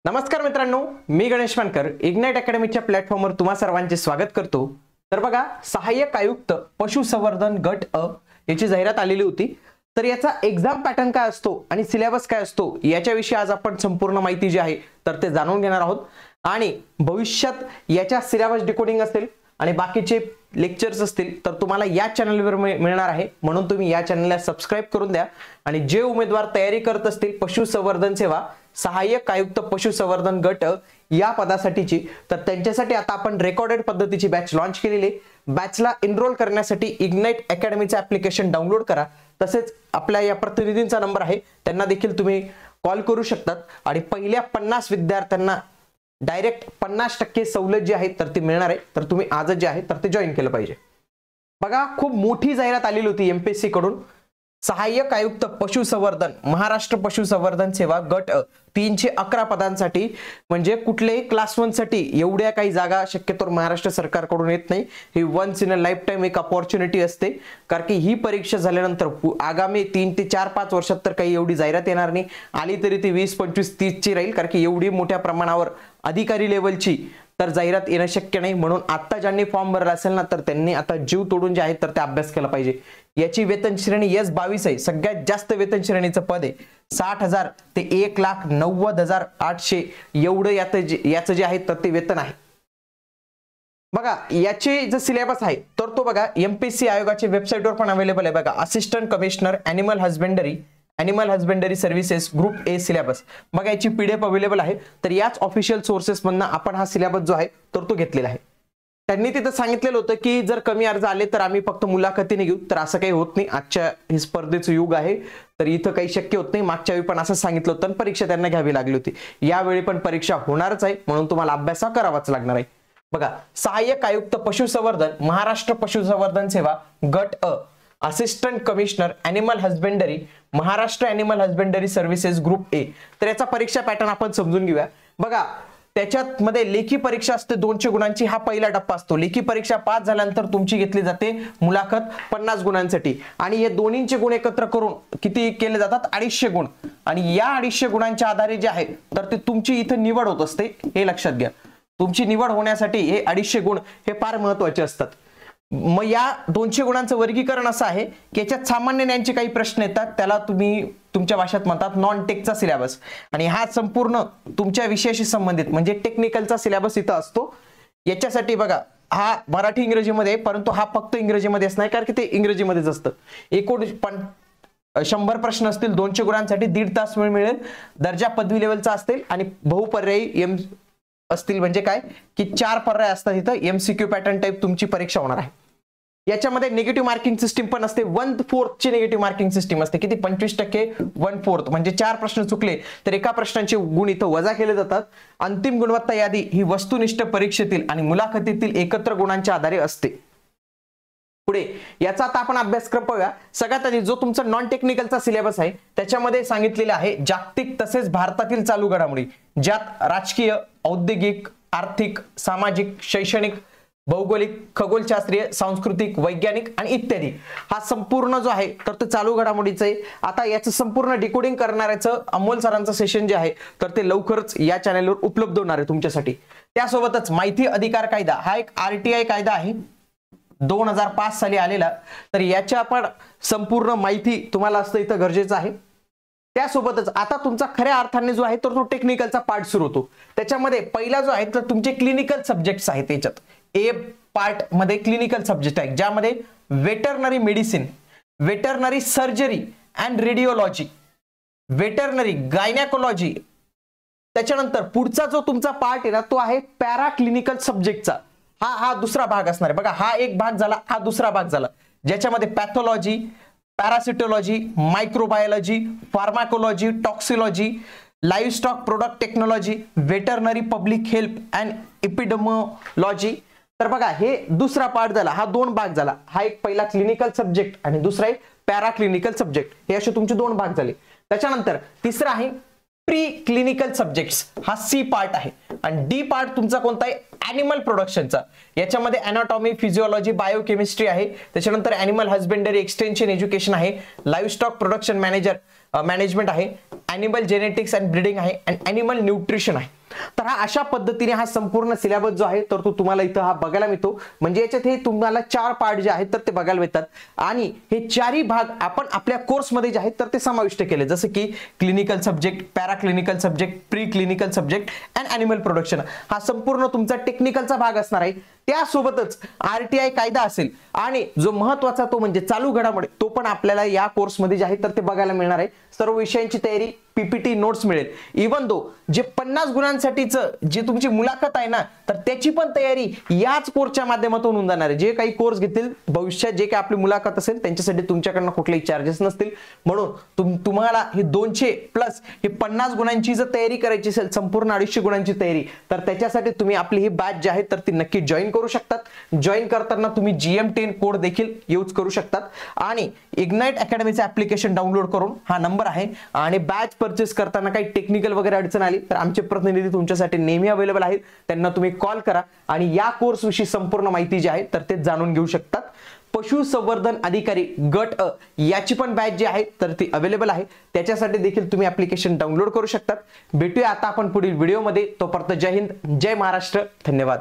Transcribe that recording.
नमस्कार मित्रांनो, मी गणेश मानकर इग्नाइट अकॅडमीच्या प्लॅटफॉर्मवर तुम्हा सर्वांचे स्वागत करतो। तर बघा, सहाय्यक आयुक्त पशुसंवर्धन गट अ याची जाहिरात आलेली होती। तर याचा एक्झाम पॅटर्न काय असतो आणि सिलेबस काय असतो याच्याविषयी आज आपण संपूर्ण माहिती जी आहे तर ते जाणून घेणार आहोत। आणि भविष्यात याच्या सिलेबस डिकोडिंग असेल आणि बाकीचे लेक्चर्स असतील तर तुम्हाला या चॅनलवर मिळणार आहे, म्हणून तुम्ही या चॅनलला सबस्क्राइब करून द्या। आणि जे उमेदवार तयारी करत असतील पशुसंवर्धन सेवा सहाय्यक आयुक्त पशुसंवर्धन गट या पदासाठीची, तर त्यांच्यासाठी आता आपण रेकॉर्डेड पद्धतीची बॅच लॉन्च केलेली। बॅचला एनरोल करण्यासाठी इग्नाइट अकॅडमीचे ॲप्लिकेशन डाउनलोड करा। तसेच आपल्या या प्रतिनिधींचा नंबर आहे, त्यांना देखील तुम्ही कॉल करू शकतात आणि पहिल्या 50 विद्यार्थ्यांना डायरेक्ट 50% सवलत जी आहे तर ती मिळणार आहे। तर तुम्ही आजच जे आहे तर ते जॉइन केलं पाहिजे। बघा, खूप मोठी जाहिरात आलेली होती एमपीएससी कडून। सहाय्यक आयुक्त पशुसंवर्धन महाराष्ट्र पशुसंवर्धन सेवा गट 311 पदांसाठी, म्हणजे कुठलेही क्लास 1 साठी एवढ्या काही जागा शक्यतो महाराष्ट्र सरकारकडून येत नाही। ही once in a lifetime एक अपॉर्च्युनिटी असते, कारण की ही परीक्षा झाल्यानंतर आगामी 3 ते 4-5 वर्षात तर काही एवढी जाहिरात येणार नाही। आली तरी ती 20, 25, 30 ची राहील, कारण की एवढी मोठ्या प्रमाणावर अधिकारी लेवलची तर जाहिरात येणं शक्य नाही। म्हणून आता ज्यांनी फॉर्म भरला असेल ना, तर त्यांनी आता जीव तोडून जे आहे तर ते अभ्यास केला पाहिजे। याची वेतन श्रेणी S22 आहे, सगळ्यात जास्त वेतन श्रेणीचं पद आहे। 60,000 ते 1,90,800 एवढं याचं जे आहे तर ते वेतन आहे। बघा, याचे जो सिलेबस आहे तर तो बघा एमपीएससी आयोगाच्या वेबसाईटवर पण अवेलेबल आहे। बघा, assistant commissioner animal husbandry services group ए सिलेबस, बघा याची पीडीएफ अवेलेबल आहे। तर याच ऑफिशियल सोर्सेस मधनं आपण हा सिलेबस जो आहे तर तो घेतलेला आहे। त्यांनी तिथं सांगितलेलं होतं की जर कमी अर्ज आले तर आम्ही फक्त मुलाखतीने घेऊ, तर असं काही होत नाही। आजच्या हे स्पर्धेचं युग आहे, तर इथं काही शक्य होत नाही। मागच्या वेळी पण असं सांगितलं होतं, परीक्षा त्यांना घ्यावी लागली होती। यावेळी पण परीक्षा होणारच आहे, म्हणून तुम्हाला अभ्यास करावाच लागणार आहे। बघा, सहाय्यक आयुक्त पशुसंवर्धन महाराष्ट्र पशुसंवर्धन सेवा गट अ, assistant commissioner animal husbandry Maharashtra animal husbandry services group A. तर याचा परीक्षा पॅटर्न आपण समजून घेऊया। बघा, त्याच्यात मध्ये लेखी परीक्षा असते 200 गुणांची, हा पहिला टप्पा असतो। लेखी परीक्षा पास झाल्यानंतर तुमची घेतली जाते मुलाखत 50 गुणांसाठी, आणि हे दोन्हींचे गुण एकत्र करून किती केले जातात 250 गुण। आणि या 250 गुणांच्या आधारे जे आहे तर ते तुमची इथे निवड होत असते, हे लक्षात घ्या। तुमची निवड होण्यासाठी हे 250 गुण हे फार महत्त्वाचे असतात। मग या 200 गुणांचं वर्गीकरण असं आहे की याच्यात सामान्य ज्ञानचे काही प्रश्न येतात, त्याला तुम्ही तुमच्या भाषेत म्हणतात नॉन टेकचा सिलेबस, आणि हा संपूर्ण तुमच्या विषयाशी संबंधित म्हणजे टेक्निकलचा सिलेबस इथं असतो। याच्यासाठी बघा, हा मराठी इंग्रजीमध्ये, परंतु हा फक्त इंग्रजीमध्ये असणार, कारण की ते इंग्रजीमध्येच असतं। एकूण 100 प्रश्न असतील 200 गुणांसाठी, 1.5 तास वेळ मिळेल। दर्जा पदवी लेवलचा असतील आणि बहुपर्यायी असतील, म्हणजे काय की 4 पर्याय असतात इथं। एमसीक्यू पॅटर्न टाइप तुमची परीक्षा होणार आहे। याच्यामध्ये निगेटिव्ह मार्किंग सिस्टीम पण असते, 1/4 ची निगेटिव्ह मार्किंग सिस्टीम असते। किती? 25%, 1/4 म्हणजे 4 प्रश्न चुकले तर एका प्रश्नाचे गुण इथं वजा केले जातात। अंतिम गुणवत्ता यादी ही वस्तुनिष्ठ परीक्षेतील आणि मुलाखतीतील एकत्र गुणांच्या आधारे असते। पुढे याचा आता आपण अभ्यासक्रम पाहूया। सगळ्यात आधी जो तुमचा नॉन टेक्निकलचा सिलेबस आहे त्याच्यामध्ये सांगितलेले आहे जागतिक तसेच भारतातील चालू घडामोडी, ज्यात राजकीय, औद्योगिक, आर्थिक, सामाजिक, शैक्षणिक, भौगोलिक, खगोलशास्त्रीय, सांस्कृतिक, वैज्ञानिक आणि इत्यादी हा संपूर्ण जो आहे तर ते चालू घडामोडीचं आहे। आता याचं संपूर्ण डिकोडिंग करणाऱ्याचं अमोल सरांचं सेशन जे आहे तर ते लवकरच या चॅनलवर उपलब्ध होणार आहे तुमच्यासाठी। त्यासोबतच माहिती अधिकार कायदा हा एक आरटीआय कायदा आहे, 2005 साली आलेला, तर याच्या पण संपूर्ण माहिती तुम्हाला असतं इथं गरजेचं आहे। त्यासोबतच आता तुमचा खऱ्या अर्थाने जो आहे तर तो टेक्निकलचा पार्ट सुरू होतो। त्याच्यामध्ये पहिला जो आहे तर तुमचे क्लिनिकल सब्जेक्ट्स आहेत। त्याच्यात ए पार्ट मध्ये क्लिनिकल सब्जेक्ट आहे, ज्यामध्ये veterinary medicine, veterinary surgery and radiology, veterinary gynaecology. त्याच्यानंतर पुढचा जो तुमचा पार्ट आहे ना तो आहे पॅरा क्लिनिकल सब्जेक्टचा, हा दुसरा भाग असणार आहे। बघा, हा एक भाग झाला, हा दुसरा भाग झाला, ज्याच्यामध्ये pathology, parasitology, microbiology, pharmacology, toxicology, livestock product technology, veterinary public health and epidemiology. तर बघा, हे दुसरा पार्ट झाला, हा 2 भाग झाला। हा एक पहिला क्लिनिकल सब्जेक्ट आणि दुसरा एक पॅरा क्लिनिकल सब्जेक्ट, हे असे तुमचे 2 भाग झाले। त्याच्यानंतर तिसरा आहे प्री क्लिनिकल सब्जेक्ट्स, हा सी पार्ट आहे। आणि डी पार्ट तुमचा कोणता आहे? ॲनिमल प्रोडक्शनचा। याच्यामध्ये अॅनाटॉमी, फिजिओलॉजी, बायोकेमिस्ट्री आहे। त्याच्यानंतर ॲनिमल हस्बेंडरी एक्सटेन्शन एज्युकेशन आहे, लाईव्हस्टॉक प्रोडक्शन मॅनेजमेंट आहे, ॲनिमल जेनेटिक्स अँड ब्रीडिंग आहे, आणि ॲनिमल न्यूट्रिशन आहे। तर हा अशा पद्धतीने हा संपूर्ण सिलेबस जो आहे तर तो तुम्हाला इथं हा बघायला मिळतो. म्हणजे याच्यात हे तुम्हाला 4 पार्ट जे आहेत तर ते बघायला मिळतात आणि हे 4ही भाग आपण आपल्या कोर्समध्ये जे आहेत तर ते समाविष्ट केले, जसं की clinical subject, para clinical subject, pre clinical subject and animal production हा संपूर्ण तुमचा टेक्निकलचा भाग असणार आहे. त्यासोबतच RTI कायदा असेल आणि जो महत्त्वाचा तो म्हणजे चालू घडामोडी तो पण आपल्याला या कोर्समध्ये जे आहे तर ते बघायला मिळणार आहे. सर्व विषयांची तयारी, PPT नोट्स मिळेल. इवन दो जे 50 गुणांसाठीचं जे तुमची मुलाखत आहे ना तर त्याची पण तयारी याच कोर्सच्या माध्यमातून होऊन जाणार आहे. जे काही कोर्स घेतील भविष्यात जे काही आपली मुलाखत असेल त्यांच्यासाठी तुमच्याकडनं कुठलेही चार्जेस नसतील. म्हणून तुम्हाला हे 200 प्लस हे 50 गुणांची जर तयारी करायची असेल, संपूर्ण 250 गुणांची तयारी, तर त्याच्यासाठी तुम्ही आपली ही बॅच जी आहे तर ती नक्की जॉईन करू शकतात. जॉईन करताना तुम्ही GM10 कोड देखील यूज करू शकतात आणि इग्नाइट अकॅडमीचं ऍप्लिकेशन डाउनलोड करून हा नंबर आहे आणि बॅच परचेस करताना काही टेक्निकल वगैरे अडचण आली तर आमचे प्रतिनिधी तुमच्यासाठी नेहमी अवेलेबल आहेत. त्यांना तुम्ही कॉल करा आणि या कोर्स विषयी संपूर्ण माहिती जी आहे तर ते जाणून घेऊ शकतात. पशुसंवर्धन अधिकारी गट अ याची पण बॅच जी आहे तर ती अवेलेबल आहे. त्याच्यासाठी देखील तुम्ही ऍप्लिकेशन डाउनलोड करू शकतात. भेटूया आता आपण पुढील व्हिडिओमध्ये. तोपर्यंत जय हिंद, जय महाराष्ट्र, धन्यवाद.